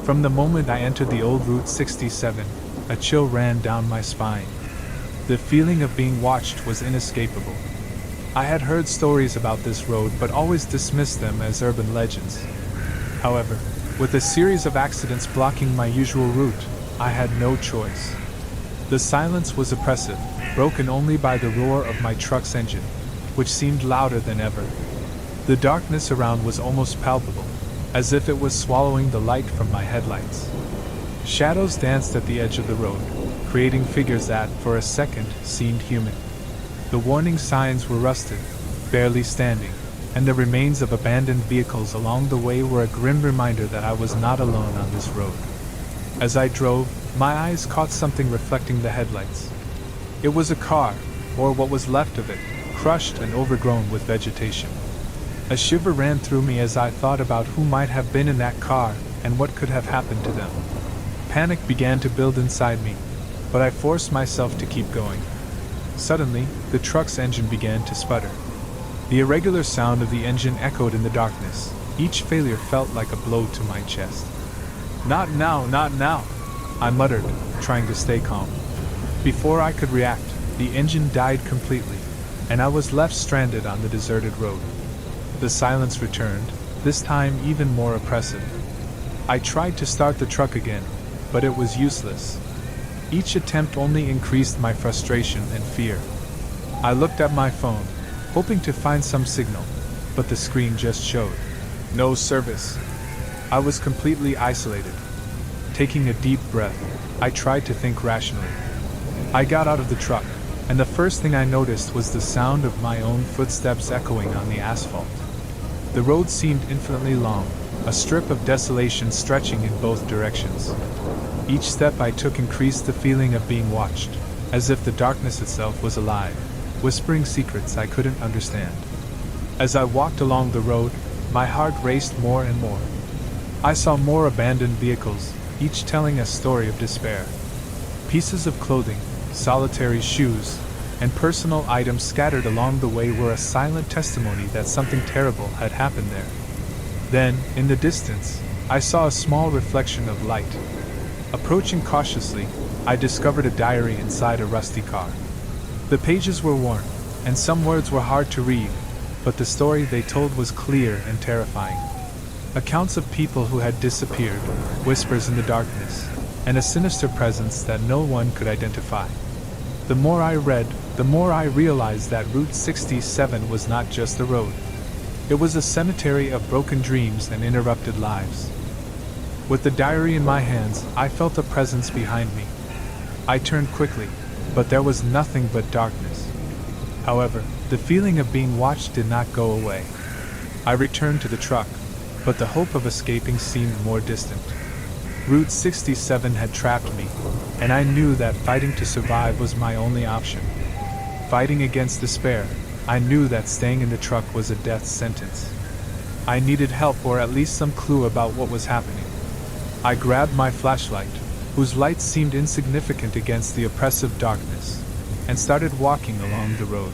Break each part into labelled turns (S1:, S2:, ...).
S1: From the moment I entered the old Route 67, a chill ran down my spine. The feeling of being watched was inescapable. I had heard stories about this road but always dismissed them as urban legends. However, with a series of accidents blocking my usual route, I had no choice. The silence was oppressive, broken only by the roar of my truck's engine, which seemed louder than ever. The darkness around was almost palpable, as if it was swallowing the light from my headlights. Shadows danced at the edge of the road, creating figures that, for a second, seemed human. The warning signs were rusted, barely standing, and the remains of abandoned vehicles along the way were a grim reminder that I was not alone on this road. As I drove, my eyes caught something reflecting the headlights. It was a car, or what was left of it, crushed and overgrown with vegetation. A shiver ran through me as I thought about who might have been in that car and what could have happened to them. Panic began to build inside me, but I forced myself to keep going. Suddenly, the truck's engine began to sputter. The irregular sound of the engine echoed in the darkness. Each failure felt like a blow to my chest. "Not now, not now," I muttered, trying to stay calm. Before I could react, the engine died completely, and I was left stranded on the deserted road. The silence returned, this time even more oppressive. I tried to start the truck again, but it was useless. Each attempt only increased my frustration and fear. I looked at my phone, hoping to find some signal, but the screen just showed no service. I was completely isolated. Taking a deep breath, I tried to think rationally. I got out of the truck, and the first thing I noticed was the sound of my own footsteps echoing on the asphalt. The road seemed infinitely long, a strip of desolation stretching in both directions. Each step I took increased the feeling of being watched, as if the darkness itself was alive, whispering secrets I couldn't understand. As I walked along the road, my heart raced more and more. I saw more abandoned vehicles, each telling a story of despair. Pieces of clothing, solitary shoes, and personal items scattered along the way were a silent testimony that something terrible had happened there. Then, in the distance, I saw a small reflection of light. Approaching cautiously, I discovered a diary inside a rusty car. The pages were worn, and some words were hard to read, but the story they told was clear and terrifying. Accounts of people who had disappeared, whispers in the darkness, and a sinister presence that no one could identify. The more I read, the more I realized that Route 67 was not just a road. It was a cemetery of broken dreams and interrupted lives. With the diary in my hands, I felt a presence behind me. I turned quickly, but there was nothing but darkness. However, the feeling of being watched did not go away. I returned to the truck, but the hope of escaping seemed more distant. Route 67 had trapped me, and I knew that fighting to survive was my only option. Fighting against despair, I knew that staying in the truck was a death sentence. I needed help, or at least some clue about what was happening. I grabbed my flashlight, whose light seemed insignificant against the oppressive darkness, and started walking along the road.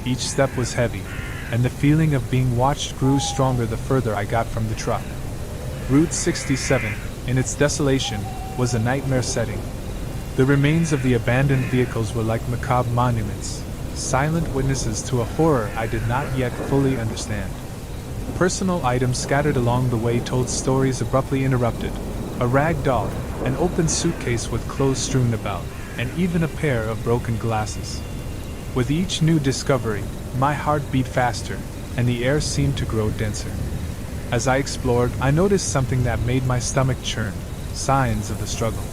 S1: Each step was heavy, and the feeling of being watched grew stronger the further I got from the truck. Route 67, in its desolation, was a nightmare setting. The remains of the abandoned vehicles were like macabre monuments, silent witnesses to a horror I did not yet fully understand. Personal items scattered along the way told stories abruptly interrupted: a rag doll, an open suitcase with clothes strewn about, and even a pair of broken glasses. With each new discovery, my heart beat faster, and the air seemed to grow denser. As I explored, I noticed something that made my stomach churn: signs of the struggle.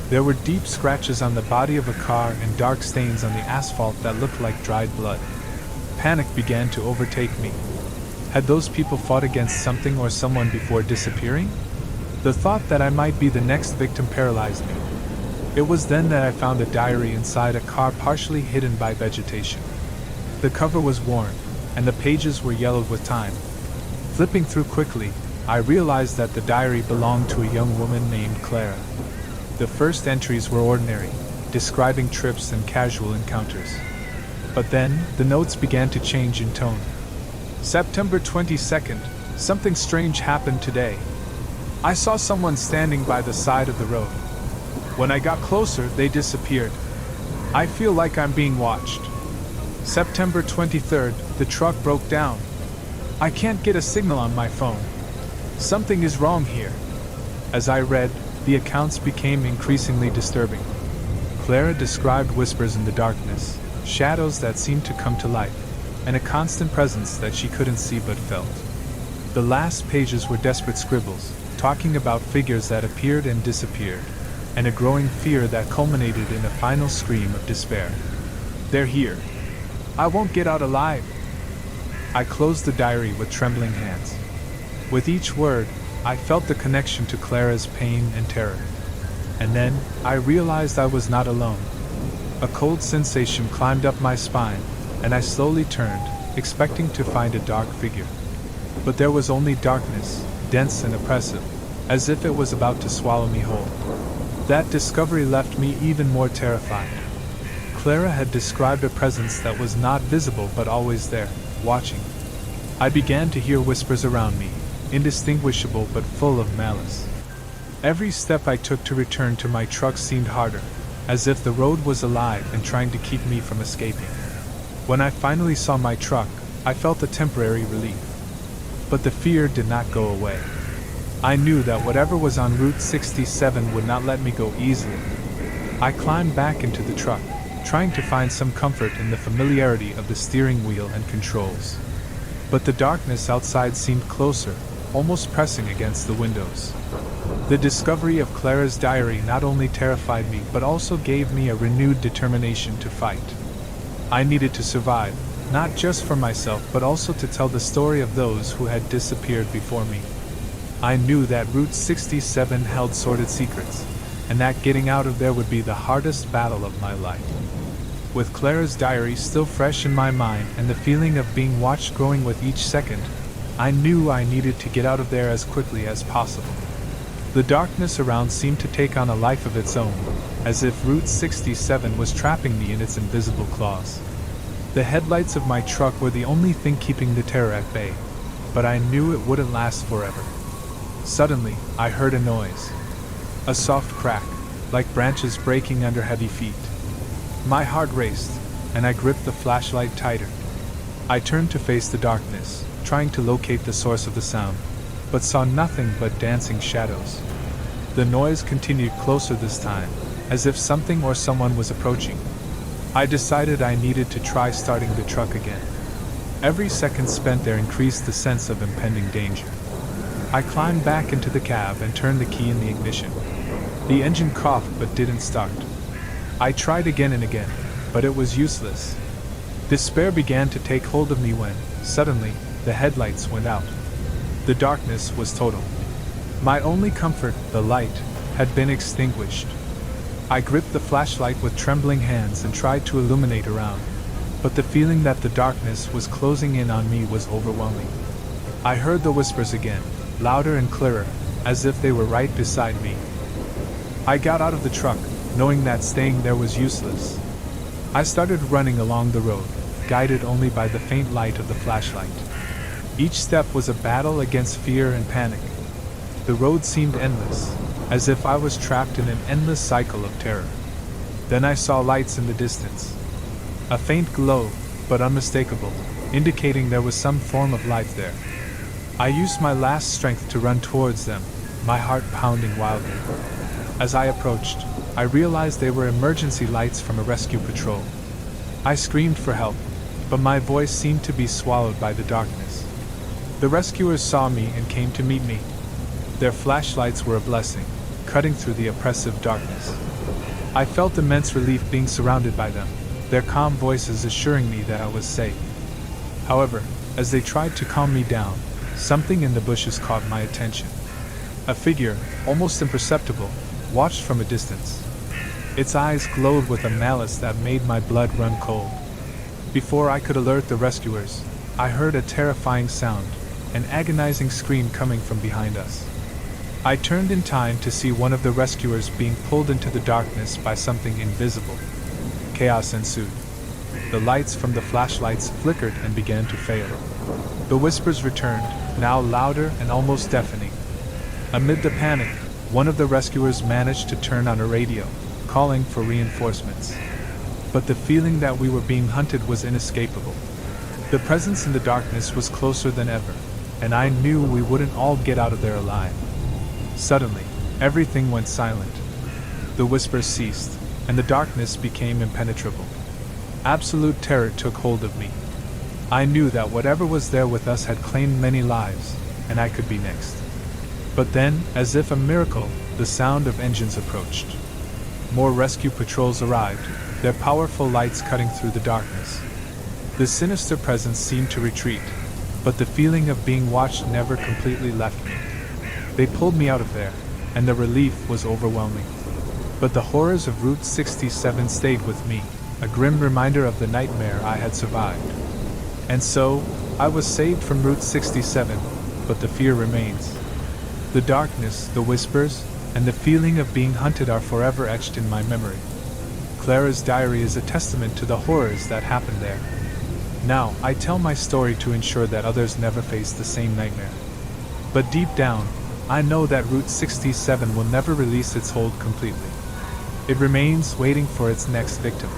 S1: There were deep scratches on the body of a car and dark stains on the asphalt that looked like dried blood. Panic began to overtake me. Had those people fought against something or someone before disappearing? The thought that I might be the next victim paralyzed me. It was then that I found a diary inside a car partially hidden by vegetation. The cover was worn, and the pages were yellowed with time. Flipping through quickly, I realized that the diary belonged to a young woman named Clara. The first entries were ordinary, describing trips and casual encounters. But then, the notes began to change in tone. September 22nd, something strange happened today. I saw someone standing by the side of the road. When I got closer, they disappeared. I feel like I'm being watched. September 23rd, the truck broke down. I can't get a signal on my phone. Something is wrong here. As I read, the accounts became increasingly disturbing. Clara described whispers in the darkness, shadows that seemed to come to life, and a constant presence that she couldn't see but felt. The last pages were desperate scribbles, talking about figures that appeared and disappeared, and a growing fear that culminated in a final scream of despair. They're here. I won't get out alive. I closed the diary with trembling hands. With each word, I felt the connection to Clara's pain and terror. And then, I realized I was not alone. A cold sensation climbed up my spine, and I slowly turned, expecting to find a dark figure. But there was only darkness, dense and oppressive, as if it was about to swallow me whole. That discovery left me even more terrified. Clara had described a presence that was not visible but always there, watching. I began to hear whispers around me, indistinguishable but full of malice. Every step I took to return to my truck seemed harder, as if the road was alive and trying to keep me from escaping. When I finally saw my truck, I felt a temporary relief. But the fear did not go away. I knew that whatever was on Route 67 would not let me go easily. I climbed back into the truck, trying to find some comfort in the familiarity of the steering wheel and controls. But the darkness outside seemed closer, almost pressing against the windows. The discovery of Clara's diary not only terrified me but also gave me a renewed determination to fight. I needed to survive, not just for myself but also to tell the story of those who had disappeared before me. I knew that Route 67 held sordid secrets, and that getting out of there would be the hardest battle of my life. With Clara's diary still fresh in my mind and the feeling of being watched growing with each second, I knew I needed to get out of there as quickly as possible. The darkness around seemed to take on a life of its own, as if Route 67 was trapping me in its invisible claws. The headlights of my truck were the only thing keeping the terror at bay, but I knew it wouldn't last forever. Suddenly, I heard a noise. A soft crack, like branches breaking under heavy feet. My heart raced, and I gripped the flashlight tighter. I turned to face the darkness, trying to locate the source of the sound, but saw nothing but dancing shadows. The noise continued closer this time, as if something or someone was approaching. I decided I needed to try starting the truck again. Every second spent there increased the sense of impending danger. I climbed back into the cab and turned the key in the ignition. The engine coughed but didn't start. I tried again and again, but it was useless. Despair began to take hold of me when, suddenly, the headlights went out. The darkness was total. My only comfort, the light, had been extinguished. I gripped the flashlight with trembling hands and tried to illuminate around, but the feeling that the darkness was closing in on me was overwhelming. I heard the whispers again, louder and clearer, as if they were right beside me. I got out of the truck, knowing that staying there was useless. I started running along the road, guided only by the faint light of the flashlight. Each step was a battle against fear and panic. The road seemed endless, as if I was trapped in an endless cycle of terror. Then I saw lights in the distance. A faint glow, but unmistakable, indicating there was some form of life there. I used my last strength to run towards them, my heart pounding wildly. As I approached, I realized they were emergency lights from a rescue patrol. I screamed for help, but my voice seemed to be swallowed by the darkness. The rescuers saw me and came to meet me. Their flashlights were a blessing, cutting through the oppressive darkness. I felt immense relief being surrounded by them, their calm voices assuring me that I was safe. However, as they tried to calm me down, something in the bushes caught my attention. A figure, almost imperceptible, watched from a distance. Its eyes glowed with a malice that made my blood run cold. Before I could alert the rescuers, I heard a terrifying sound, an agonizing scream coming from behind us. I turned in time to see one of the rescuers being pulled into the darkness by something invisible. Chaos ensued. The lights from the flashlights flickered and began to fail. The whispers returned, now louder and almost deafening. Amid the panic, one of the rescuers managed to turn on a radio, calling for reinforcements. But the feeling that we were being hunted was inescapable. The presence in the darkness was closer than ever, and I knew we wouldn't all get out of there alive. Suddenly, everything went silent. The whispers ceased, and the darkness became impenetrable. Absolute terror took hold of me. I knew that whatever was there with us had claimed many lives, and I could be next. But then, as if a miracle, the sound of engines approached. More rescue patrols arrived, their powerful lights cutting through the darkness. The sinister presence seemed to retreat, but the feeling of being watched never completely left me. They pulled me out of there, and the relief was overwhelming. But the horrors of Route 67 stayed with me, a grim reminder of the nightmare I had survived. And so, I was saved from Route 67, but the fear remains. The darkness, the whispers, and the feeling of being hunted are forever etched in my memory. Clara's diary is a testament to the horrors that happened there. Now, I tell my story to ensure that others never face the same nightmare. But deep down, I know that Route 67 will never release its hold completely. It remains waiting for its next victim.